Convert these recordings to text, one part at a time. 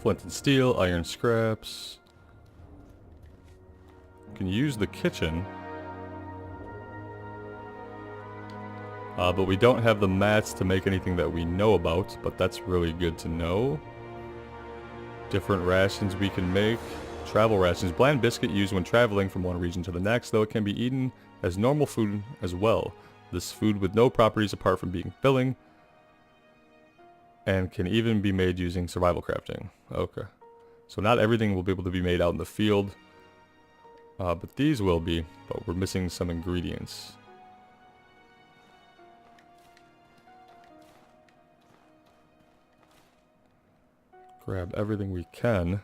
Flint and steel, iron scraps. Can use the kitchen. But we don't have the mats to make anything that we know about, but that's really good to know. Different rations we can make. Travel rations. Bland biscuit used when traveling from one region to the next, though it can be eaten as normal food as well. This food with no properties apart from being filling, and can even be made using survival crafting. Okay. So not everything will be able to be made out in the field, but these will be, but we're missing some ingredients. Grab everything we can.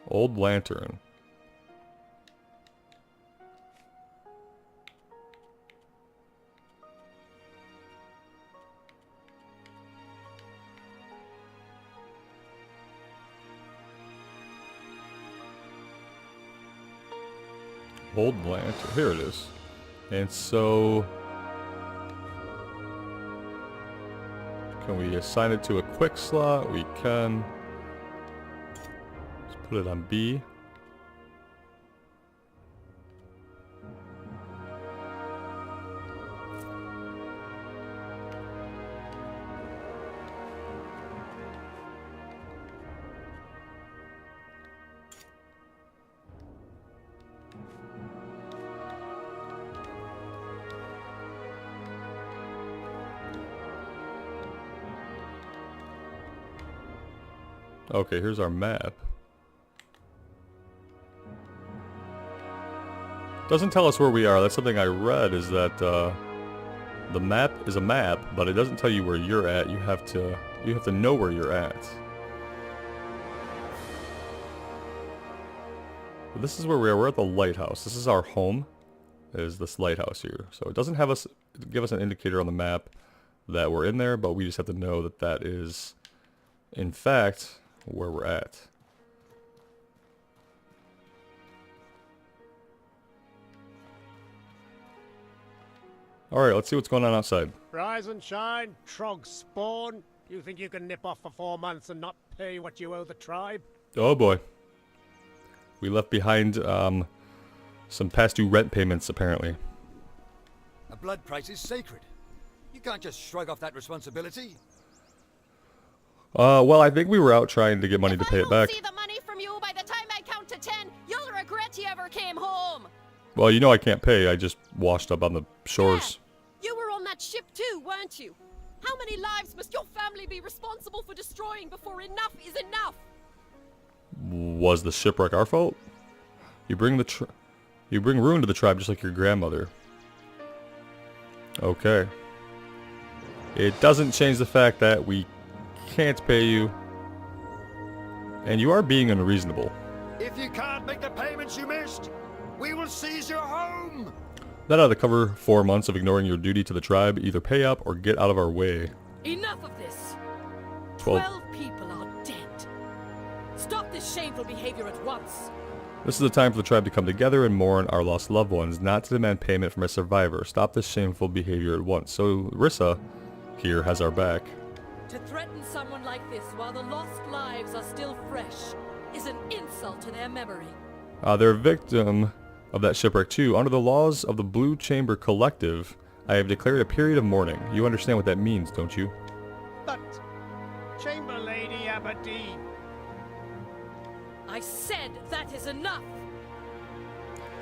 Old lantern. Old lantern. Here it is. And so, can we assign it to a quick slot? We can. Let's put it on B. Okay, here's our map. Doesn't tell us where we are. That's something I read, is that the map is a map, but it doesn't tell you where you're at. You have to know where you're at. But this is where we are. We're at the lighthouse. This is our home. Is this lighthouse here? So it doesn't have us give us an indicator on the map that we're in there, but we just have to know that that is, in fact, where we're at. Alright, let's see what's going on outside. Rise and shine, trog spawn. You think you can nip off for 4 months and not pay what you owe the tribe? Oh boy. We left behind some past due rent payments, apparently. A blood price is sacred. You can't just shrug off that responsibility. Well, I think we were out trying to get money to pay it back. If I don't see the money from you by the time I count to 10, you'll regret you ever came home. Well, you know I can't pay. I just washed up on the shores. Yeah, you were on that ship too, weren't you? How many lives must your family be responsible for destroying before enough is enough? Was the shipwreck our fault? You bring ruin to the tribe just like your grandmother. Okay. It doesn't change the fact that we can't pay you, and you are being unreasonable. If you can't make the payments you missed, we will seize your home. That ought to cover 4 months of ignoring your duty to the tribe. Either pay up or get out of our way. Enough of this. 12 people are dead. Stop this shameful behavior at once. This is the time for the tribe to come together and mourn our lost loved ones, not to demand payment from a survivor. Stop this shameful behavior at once. So Rissa here has our back. To threaten someone like this while the lost lives are still fresh is an insult to their memory. They're a victim of that shipwreck too. Under the laws of the Blue Chamber Collective, I have declared a period of mourning. You understand what that means, don't you? But, Chamber Lady Aberdeen. I said that is enough.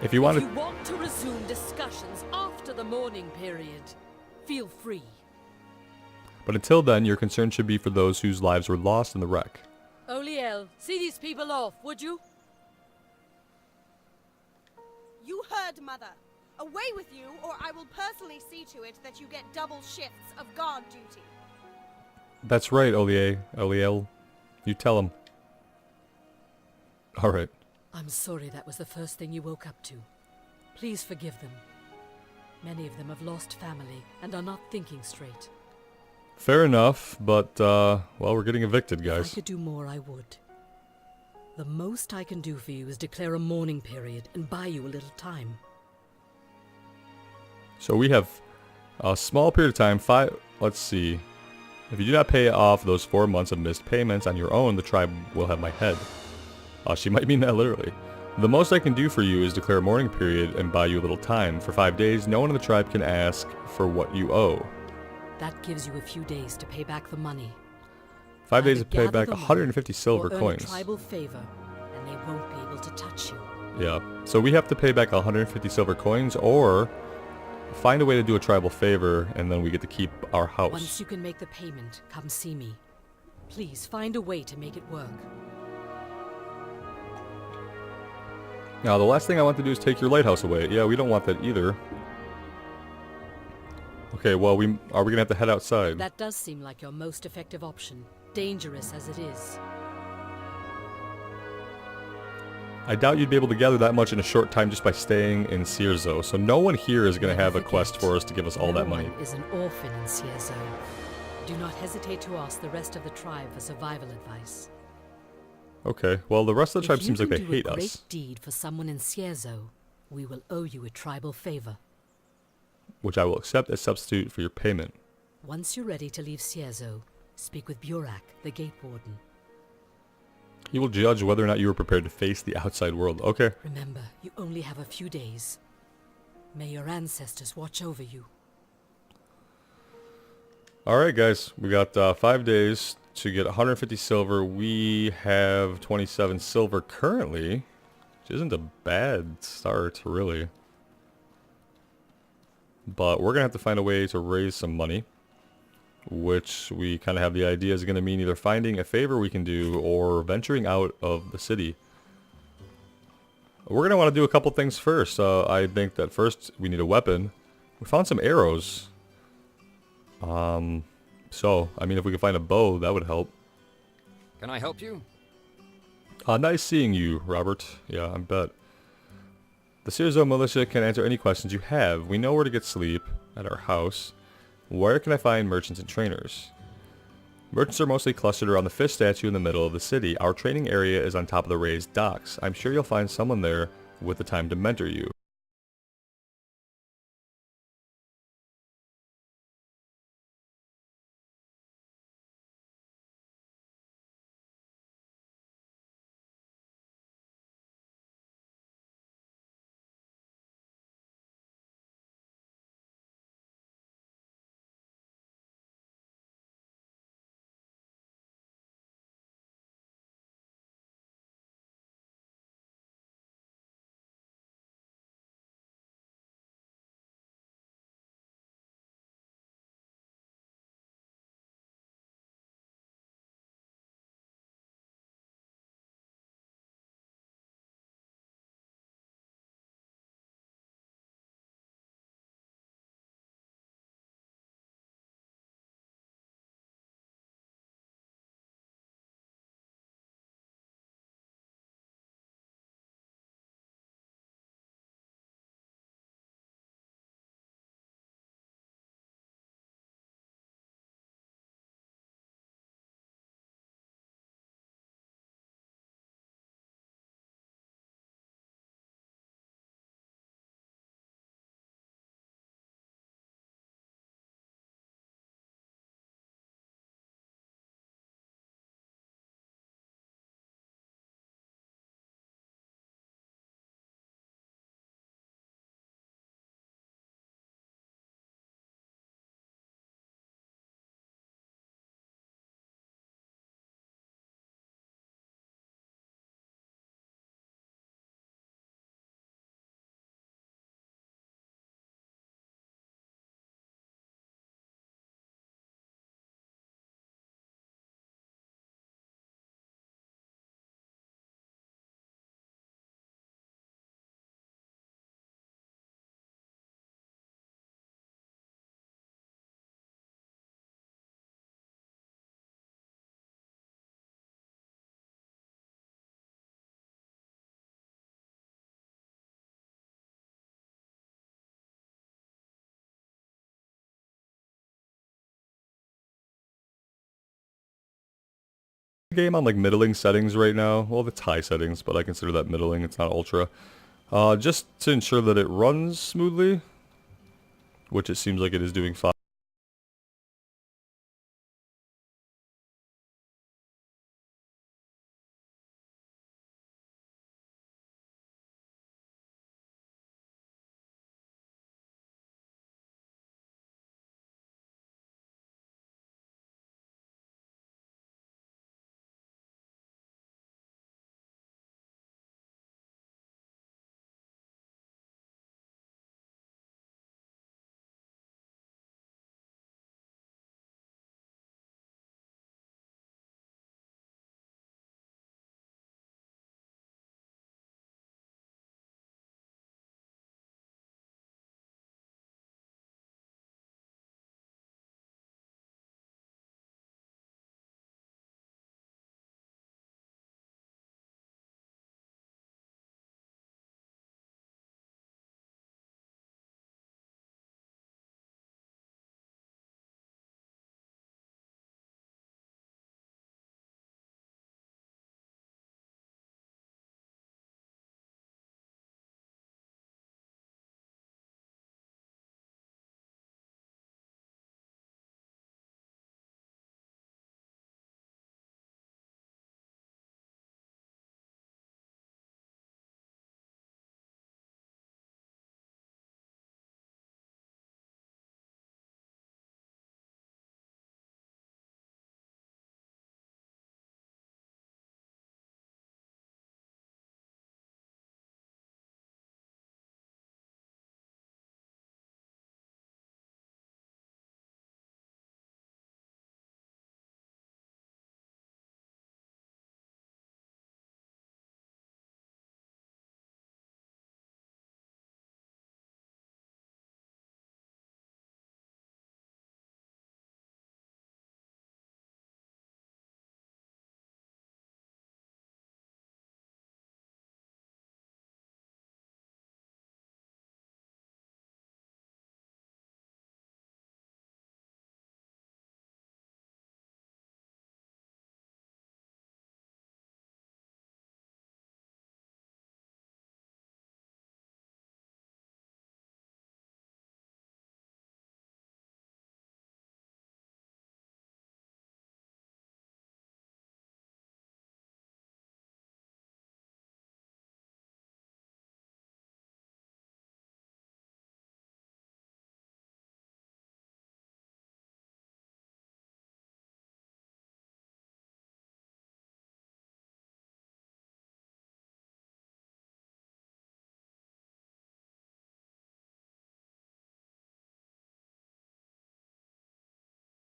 If you want If you want to resume discussions after the mourning period, feel free. But until then, your concern should be for those whose lives were lost in the wreck. Oliel, see these people off, would you? You heard, Mother. Away with you, or I will personally see to it that you get double shifts of guard duty. That's right, Oliel. You tell him. Alright. I'm sorry that was the first thing you woke up to. Please forgive them. Many of them have lost family and are not thinking straight. Fair enough, but, well, we're getting evicted, If guys. I could do more, I would. The most I can do for you is declare a mourning period and buy you a little time. So we have A small period of time, let's see. If you do not pay off those 4 months of missed payments on your own, the tribe will have my head. She might mean that literally. The most I can do for you is declare a mourning period and buy you a little time. For 5 days, no one in the tribe can ask for what you owe. That gives you a few days to pay back the money. 5 days Either to pay gather back the money 150 silver or earn coins. a tribal favor, and they won't be able to touch you. Yeah, so we have to pay back 150 silver coins or find a way to do a tribal favor and then we get to keep our house. Once you can make the payment, come see me. Please find a way to make it work. Now the last thing I want to do is take your lighthouse away. Yeah, we don't want that either. Okay, well, are we gonna have to head outside? That does seem like your most effective option, dangerous as it is. I doubt you'd be able to gather that much in a short time just by staying in Cierzo, so no one here is gonna have a quest for us to give us all that money. No one is an orphan in Cierzo. Do not hesitate to ask the rest of the tribe for survival advice. Okay, well, the rest of the tribe If seems you like they can do hate a us. great deed for someone in Cierzo, we will owe you a tribal favor. Which I will accept as substitute for your payment. Once you're ready to leave Cierzo, speak with Burak, the gate warden. He will judge whether or not you are prepared to face the outside world. Okay. Remember, you only have a few days. May your ancestors watch over you. Alright guys, we got 5 days to get 150 silver. We have 27 silver currently, which isn't a bad start, really. But we're going to have to find a way to raise some money, which we kind of have the idea is going to mean either finding a favor we can do or venturing out of the city. We're going to want to do a couple things first. I think that first we need a weapon. We found some arrows. So, I mean, if we could find a bow, that would help. Can I help you? Nice seeing you, Robert. Yeah, I bet. The Cierzo militia can answer any questions you have. We know where to get sleep at our house. Where can I find merchants and trainers? Merchants are mostly clustered around the fish statue in the middle of the city. Our training area is on top of the raised docks. I'm sure you'll find someone there with the time to mentor you. Game on like middling settings right now. Well, it's high settings, but I consider that middling. It's not ultra. Just to ensure that it runs smoothly. which it seems like it is doing fine.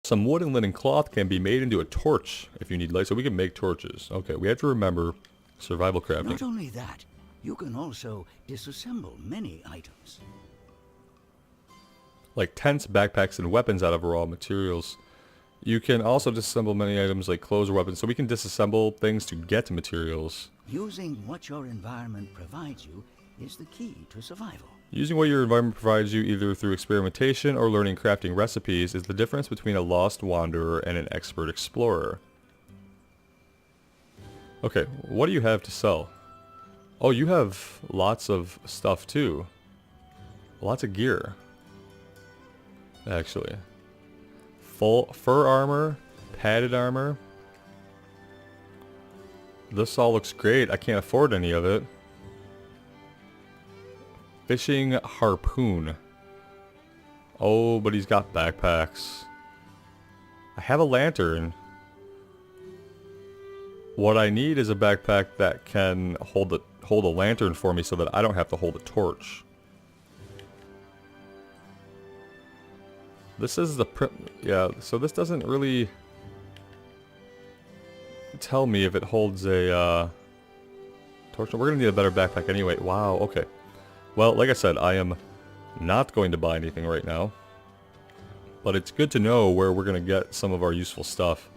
Some wood and linen cloth can be made into a torch if you need light, so we can make torches. Okay, we have to remember survival crafting. Not only that, you can also disassemble many items. Like tents, backpacks, and weapons out of raw materials. You can also disassemble many items like clothes or weapons, so we can disassemble things to get materials. Using what your environment provides you is the key to survival. Using what your environment provides you either through experimentation or learning crafting recipes is the difference between a lost wanderer and an expert explorer. Okay, what do you have to sell? Oh, you have lots of stuff too. Lots of gear. Actually. Full fur armor, padded armor. This all looks great. I can't afford any of it. Fishing harpoon. Oh, but he's got backpacks. I have a lantern. What I need is a backpack that can hold a lantern for me so that I don't have to hold a torch. This is the yeah, so this doesn't really tell me if it holds a torch. We're gonna need a better backpack anyway. Wow, okay. Well, like I said, I am not going to buy anything right now. But it's good to know where we're going to get some of our useful stuff.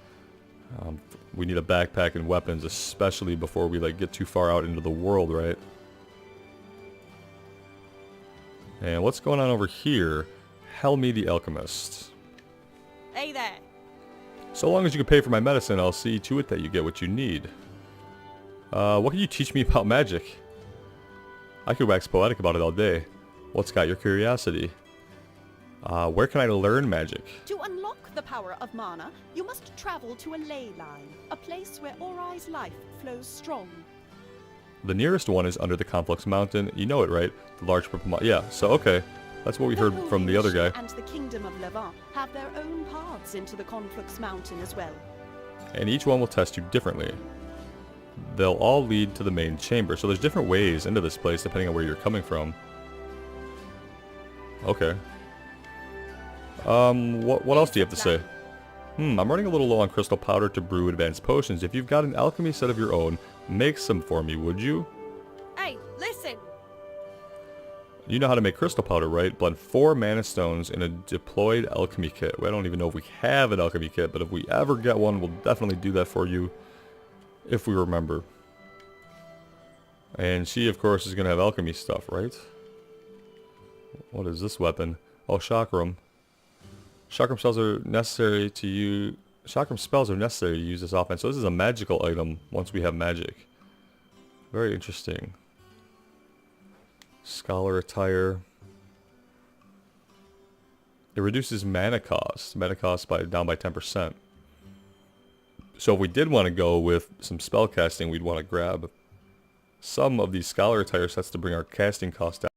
We need a backpack and weapons, especially before we get too far out into the world, right? And what's going on over here? Helmy the Alchemist. Hey there. So long as you can pay for my medicine, I'll see to it that you get what you need. What can you teach me about magic? I could wax poetic about it all day. What's got your curiosity? Where can I learn magic? To unlock the power of mana, you must travel to a ley line, a place where Orai's life flows strong. The nearest one is under the Conflux Mountain. You know it, right? The large purple mountain. Yeah, so okay. That's what we heard from the other guy. And the Kingdom of Levant have their own paths into the Conflux Mountain as well. And each one will test you differently. They'll all lead to the main chamber. So there's different ways into this place depending on where you're coming from. Okay. What else do you have to say? I'm running a little low on crystal powder to brew advanced potions. If you've got an alchemy set of your own, make some for me, would you? Hey, listen! You know how to make crystal powder, right? Blend 4 mana stones in a deployed alchemy kit. Well, I don't even know if we have an alchemy kit, but if we ever get one, we'll definitely do that for you. If we remember. And she, of course, is going to have alchemy stuff, right? What is this weapon? Oh, chakram. Chakram spells are necessary to use. Chakram spells are necessary to use this offense. So this is a magical item once we have magic. Very interesting. Scholar attire. It reduces mana cost. Mana cost down by 10%. So if we did want to go with some spell casting, we'd want to grab some of these scholar attire sets to bring our casting cost down.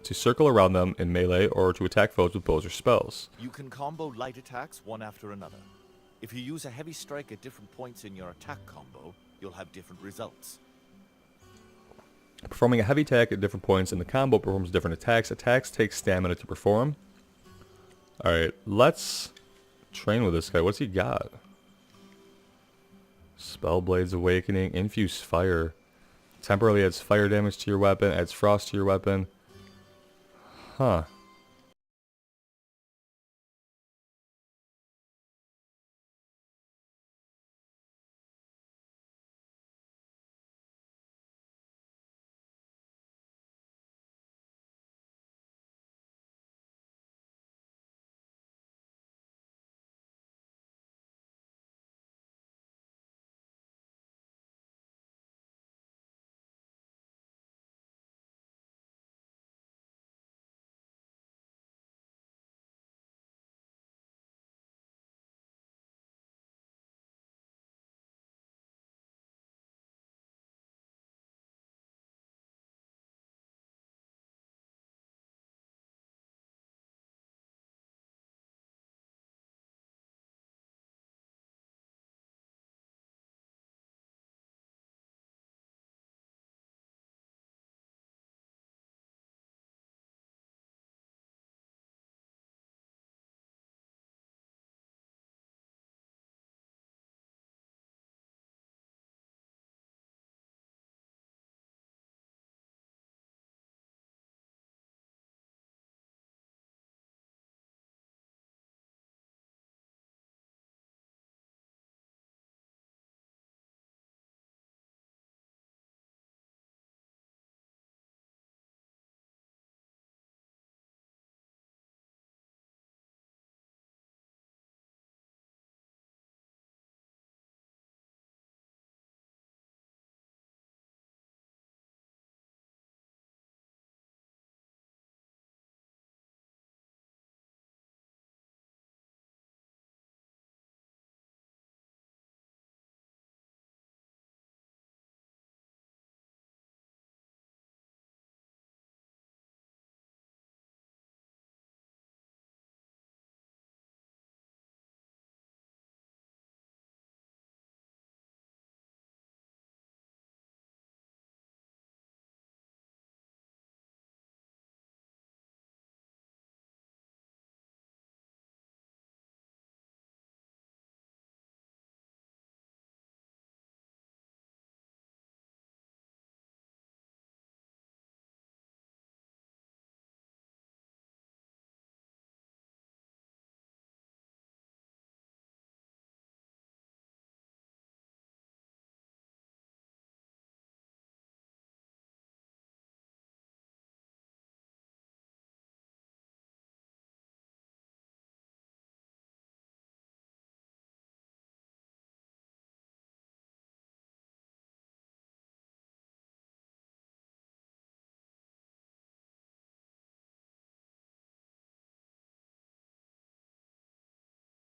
To circle around them in melee or to attack foes with bows or spells. You can combo light attacks one after another. If you use a heavy strike at different points in your attack combo, you'll have different results. Performing a heavy attack at different points in the combo performs different attacks. Attacks take stamina to perform. Alright, let's train with this guy. What's he got? Spellblade's Awakening, Infuse Fire. Temporarily adds fire damage to your weapon, adds frost to your weapon. Huh.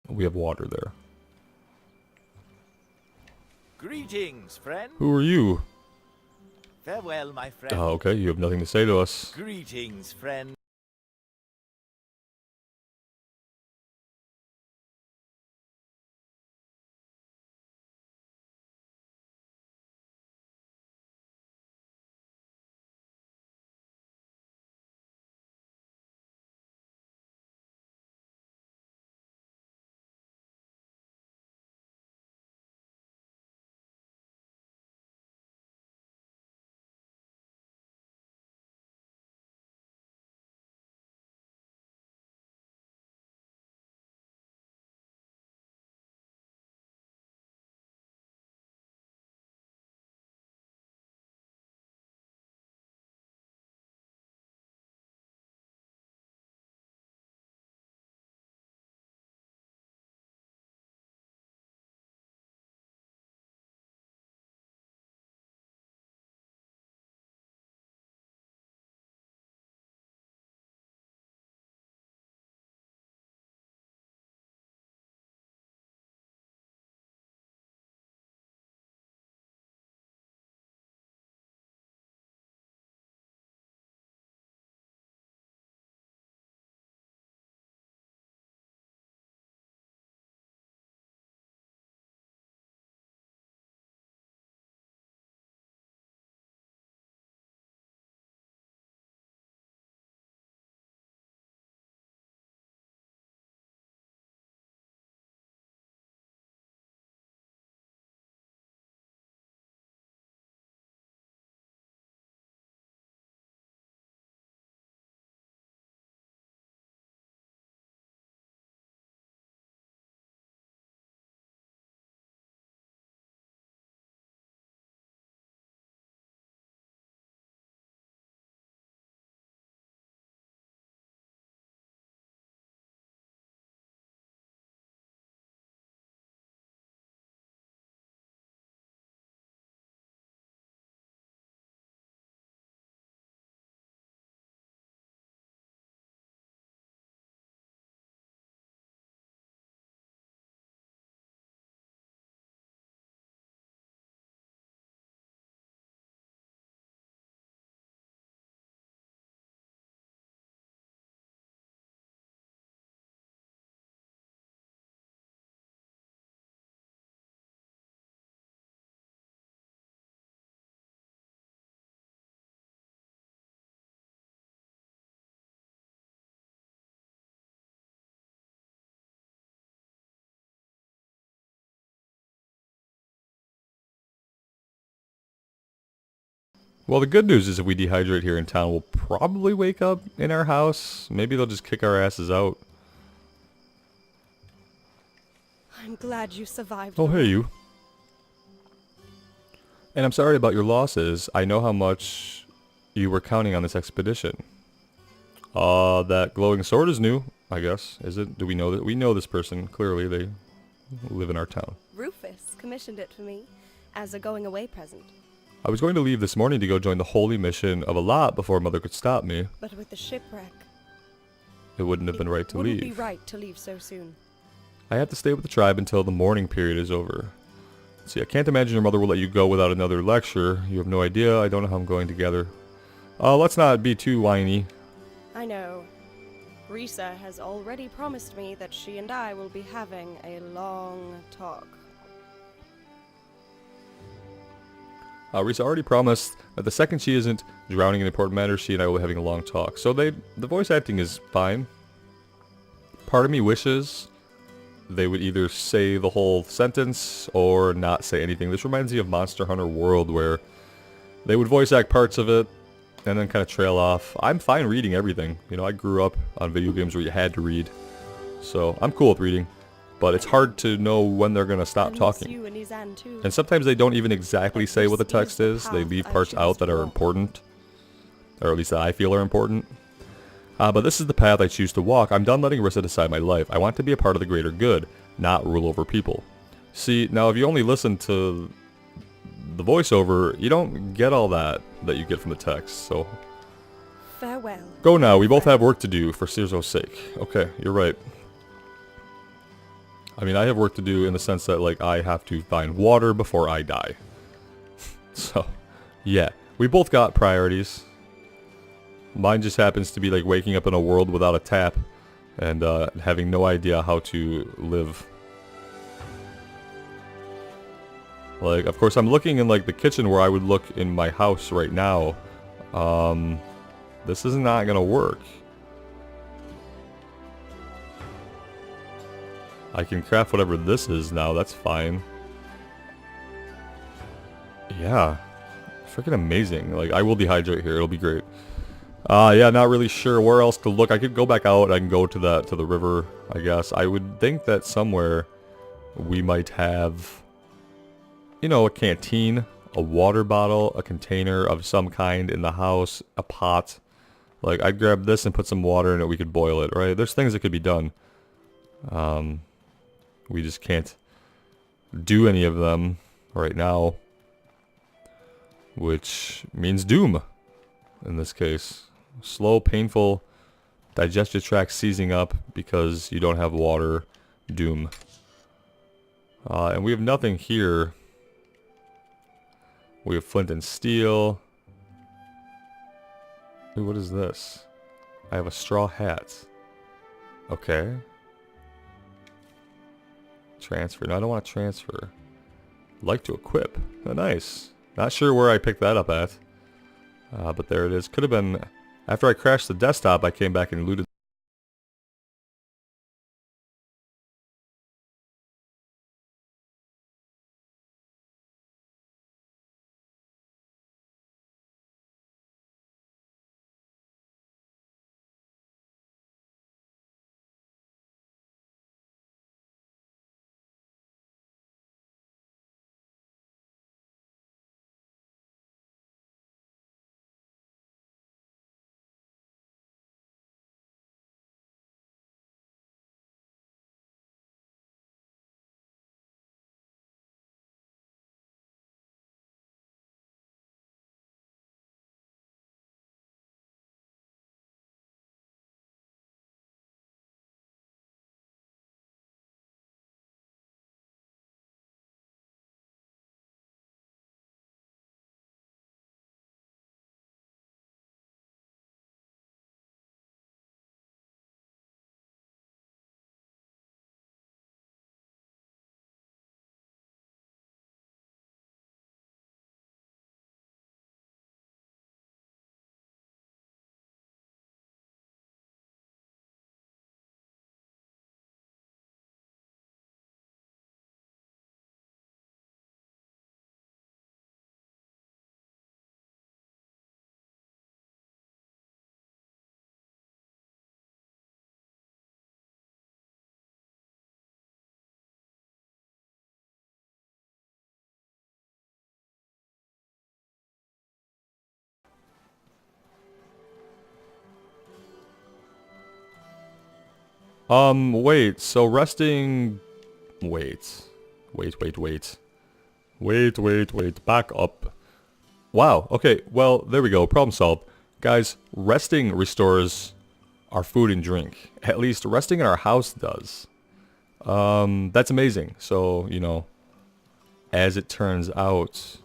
We have water there. Greetings, friend. Who are you? Farewell, my friend. Oh, okay, you have nothing to say to us. Greetings, friend. Well, the good news is if we dehydrate here in town, we'll probably wake up in our house. Maybe they'll just kick our asses out. I'm glad you survived. Oh, hey, you. And I'm sorry about your losses. I know how much you were counting on this expedition. That glowing sword is new, I guess. Is it? Do we know that? We know this person. Clearly, they live in our town. Rufus commissioned it for me as a going away present. I was going to leave this morning to go join the holy mission of Alat before Mother could stop me. But with the shipwreck, It wouldn't have been right to wouldn't leave. be right to leave so soon. I have to stay with the tribe until the mourning period is over. See, I can't imagine your mother will let you go without another lecture. You have no idea. I don't know how I'm going together. Let's not be too whiny. I know. Risa has already promised me that she and I will be having a long talk. Risa already promised that the second she isn't drowning in important matters, she and I will be having a long talk. So the voice acting is fine. Part of me wishes they would either say the whole sentence or not say anything. This reminds me of Monster Hunter World, where they would voice act parts of it and then kind of trail off. I'm fine reading everything. You know, I grew up on video games where you had to read. So I'm cool with reading. But it's hard to know when they're going to stop talking. And sometimes they don't even exactly say what the text is. They leave parts out that are important. Or at least that I feel are important. But this is the path I choose to walk. I'm done letting Rissa decide my life. I want to be a part of the greater good, not rule over people. See, now if you only listen to the voiceover, you don't get all that you get from the text, so... Farewell. Go now, we both have work to do for Cirzo's sake. Okay, you're right. I mean, I have work to do in the sense that, like, I have to find water before I die. So, yeah. We both got priorities. Mine just happens to be, like, waking up in a world without a tap and having no idea how to live. Like, of course, I'm looking in, like, the kitchen where I would look in my house right now. This is not gonna work. I can craft whatever this is now, that's fine. Yeah. Freaking amazing. Like, I will dehydrate here, it'll be great. Yeah, not really sure where else to look. I could go back out, I can go to the river, I guess. I would think that somewhere we might have, you know, a canteen, a water bottle, a container of some kind in the house, a pot. Like, I'd grab this and put some water in it, we could boil it, right? There's things that could be done. We just can't do any of them right now. Which means doom, in this case. Slow, painful, digestive tract seizing up because you don't have water. Doom. And we have nothing here. We have flint and steel. Ooh, what is this? I have a straw hat. Okay. Transfer. No, I don't want to transfer. Like to equip. Oh, nice. Not sure where I picked that up at. But there it is. Could have been... After I crashed the desktop, I came back and looted. Wait. So resting... Wait. Wait. Back up. Wow. Okay. Well, there we go. Problem solved. Guys, resting restores our food and drink. At least resting in our house does. That's amazing. So, you know, as it turns out,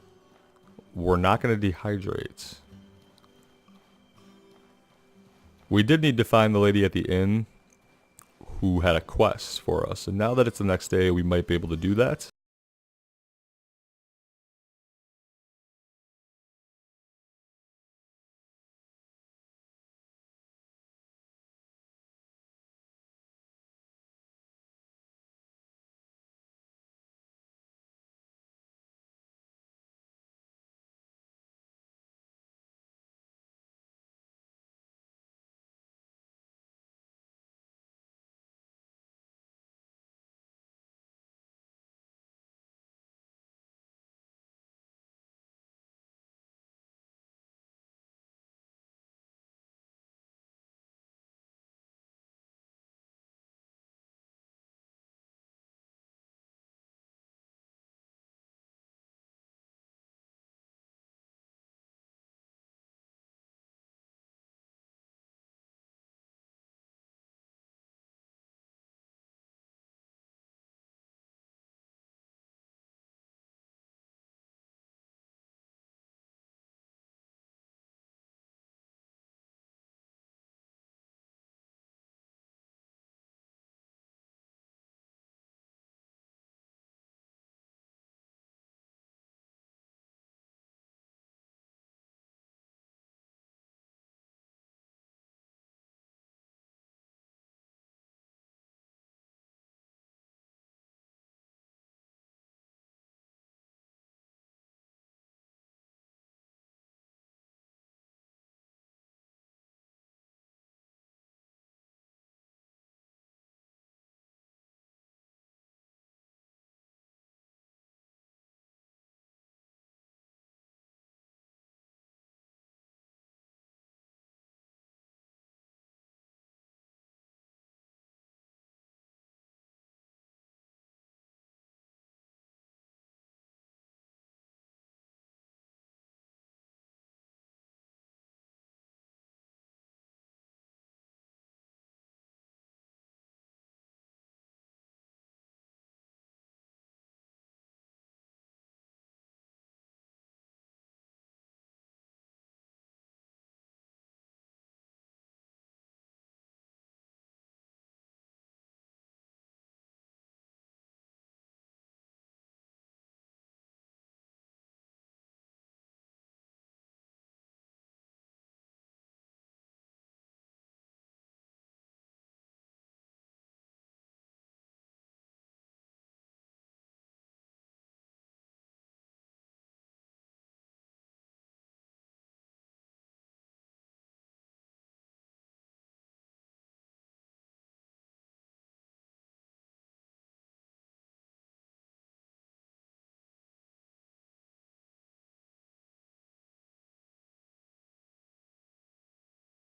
we're not going to dehydrate. We did need to find the lady at the inn who had a quest for us. And now that it's the next day, we might be able to do that.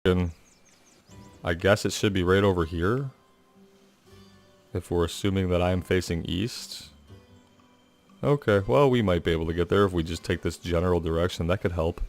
And I guess it should be right over here. If we're assuming that I'm facing east. Okay, well, we might be able to get there if we just take this general direction. That could help.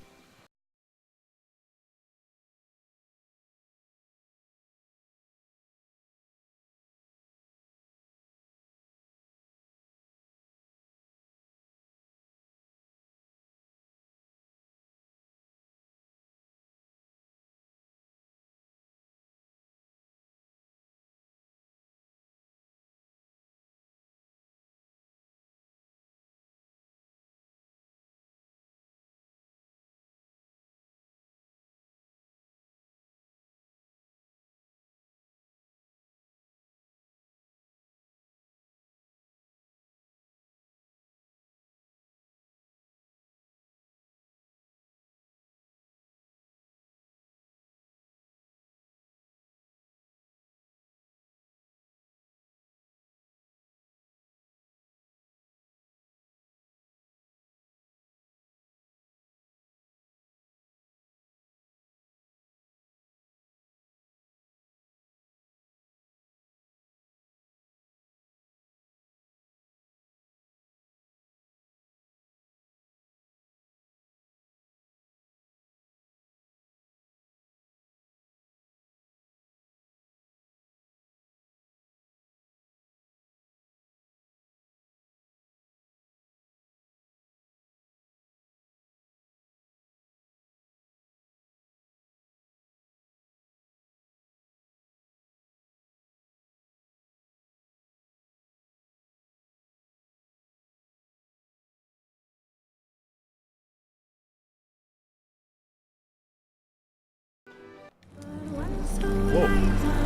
Whoa.